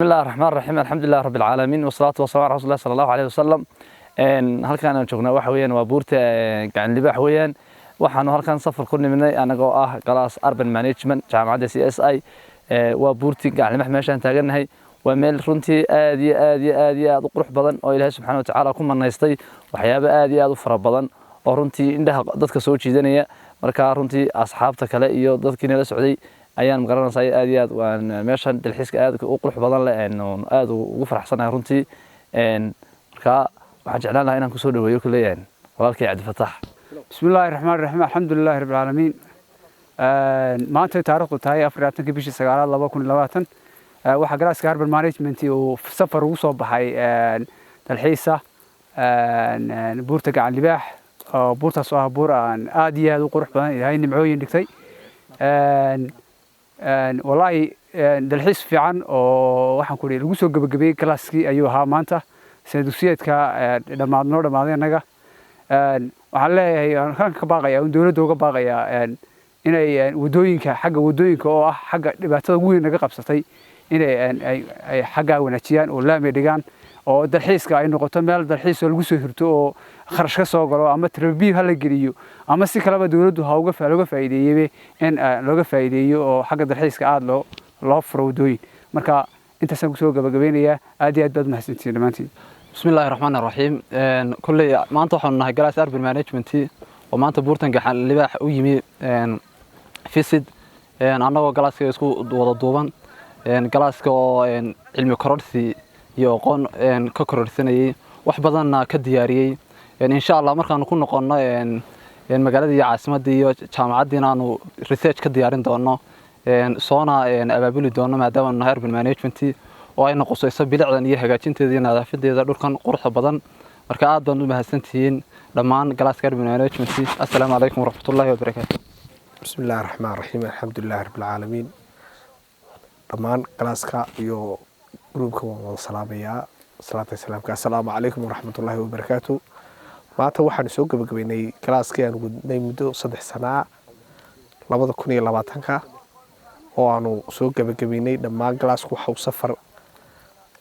بسم الله الرحمن الرحيم الحمد لله رب العالمين والصلاة والسلام على رسول الله صلى الله عليه وسلم halkaan aan joogna waxa weeyaan waa buurta gacan libaax weeyaan waxaan halkaan safar ku niminay anagoo ah class urban management jaamacadda CSI waa buurta gacan libaax meeshaan taaganahay waa meel runtii aad u qurux badan oo Ilaahay subhanahu wa ta'ala ku manaystay waxyaabo aad u fara badan oo runtii indhaha dadka soo jiidanaya marka runtii asxaabta kale iyo dadkii la socday ayaan magaranayay aad waan meeshan dalxiiska aad u qurux badan leh aad ugu faraxsanahay runtii marka waxaan jeclaan lahaa inaan ku soo dhaweeyo kuleeyaan walaalkay Cabdi Fataax bismillaahir rahmaanir rahiim alxamdulillaahi rabbil caalamiin maanta taariikhdu tahay 24 bishii 9 2020 waxa galaaska urban management uu safar ugu soo baxay dalxiisa buurta gacan libaax oo buurtaas oo buur aad iyo aad u qurux badan Ilaahay nimcooyin dhigtay والله dalxiis fiican oo waxaan ku leeyahay lagu soo gabagabay class-kii ayuu ahaa maanta saydusiyeedka dhamaadeenaga waxaan leeyahay kan ka baaqaya in dawladda uga baaqaya inay wadooyinka xagga wadooyinka oo ah xagga dhibaatada weyn naga qabsatay inay ay xagga wanaajiyaan oo laami dhigaan oo dalxiiska ay noqoto meel dalxiis oo lagu soo hirto oo kharash ka soo galo ama tarbiib hal geliyo ama si kale ba dawladdu ha uga faa'iideeyay in looga faa'iideeyo oo xagga dalxiiska aad loo furo wadooyin marka intaas aan ku soo gabagabeynaya aad iyo aad baad mahadsantiin dhamaantiin bismillaahir rahmaanir rahiim kulli maanta waxaan nahay class urban management oo maanta buurtan gacan libaax u yimi visit anagoo galaaska isku wada duuban galaaska oo cilmi kororsi iyo aqoon ka kororsanayay wax badan ka diyaariyay insha Allah markaan ku noqono magaalada iyo caasimadda iyo jaamacadda aanu research ka diyaarin doono soona abaabuli doono maadaama nahay urban management oo ay noqoso bilicdan iyo hagaajinteeda iyo nadaafadeeda dhulkan quruxda badan marka aad baan u mahadsantihiin dhammaan galaaska urban management assalaamu alaykum waraxmatullaahi wabarakaatuh bismillaahir rahmaanir rahiim alxamdulillaahi rabbil caalamiin dhammaan galaaska iyo gruubka waan salaamayaa salaatu salaamka assalaamu alaykum waraxmatullaahi wabarakaatuh maanta waxaan soo gabagabeynay galaaskii aan gudnay muddo 3 sano 2020 oo aanu soo gabagabeynay dhammaan galaasku waxa uu safar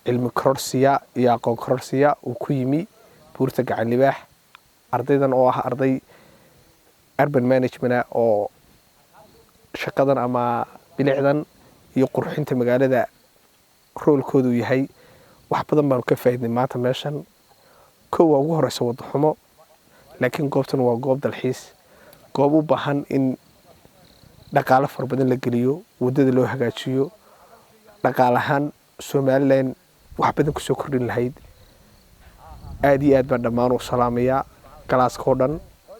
cilmi kororsiya iyo aqoon kororsiya uu ku yimi buurta gacan libaax ardaydan oo ah arday urban management oo shaqadan ama bilicdan iyo qurxinta magaalada roolkoodu yahay wax badan baan ka faa'iidnay maanta meeshan koow ugu horeysa wada xumo laakiin goobtan waa goob dalxiis goob u baahan in dhaqaale far badan la geliyo wadada loo hagaajiyo dhaqaalahan Soomaaliland wax badan ku soo kordhin lahayd aad iyo aad baan dhammaan u salaamayaa galaaska oo dhan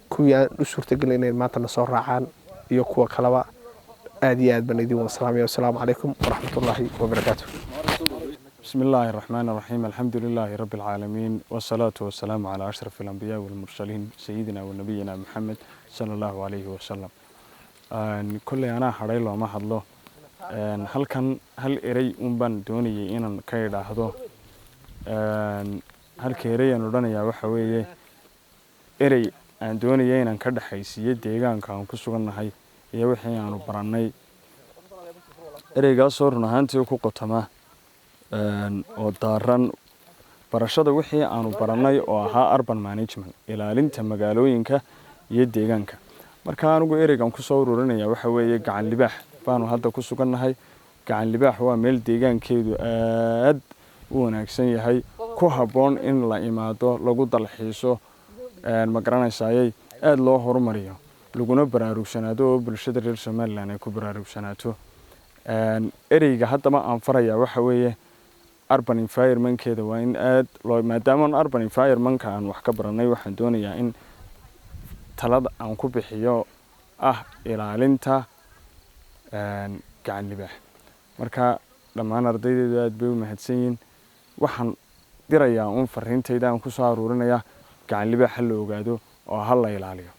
kuwii aan u suurtagelin inay maanta soo raacaan iyo kuwa kaleba aad iyo aad baan idin salaamayaa assalaamu alaykum waraxmatullaahi wabarakaatuh بسم الله الرحمن الرحيم الحمد لله رب العالمين والصلاة والسلام على أشرف الأنبياء والمرسلين سيدنا ونبينا محمد صلى الله عليه وسلم كل أنا حري له ما حد له هل كان هل إري أمبان دوني إن كيد هذا هل كيري نورنا يا وحوي إري دوني إن كده حيثية ديجان كان كسرنا هاي يوحي أنا براني إري قصور نهانتي وكوكتما oo daaran barashada wixii aanu baranay oo ahaa urban management ilaalinta magaalooyinka iyo deegaanka marka anigu ereygan ku soo ururinaya waxa weeye gacan libaax baanu hadda ku sugannahay gacan libaax waa meel deegaankeedu aad u wanaagsan yahay ku haboon in la imaado lagu dalxiiso ma garanaysay aad loo horumariyo laguna baraarugsanaado oo bulshada reer Soomaaliland ay ku baraarugsanato ereyga hadda ma aan faraya waxa weeye urban environment keeda waa in aad loo maadaama urban environment ka aan wax ka baranay waxaan doonayaa in talada aan ku bixiyo ah ilaalinta gacan libaax marka dhammaan ardaydeedu aad bay u mahadsan yihiin waxaan dirayaa fariintayda aan ku soo aruurinayaa gacan libaax la ogaado oo hal la ilaaliyo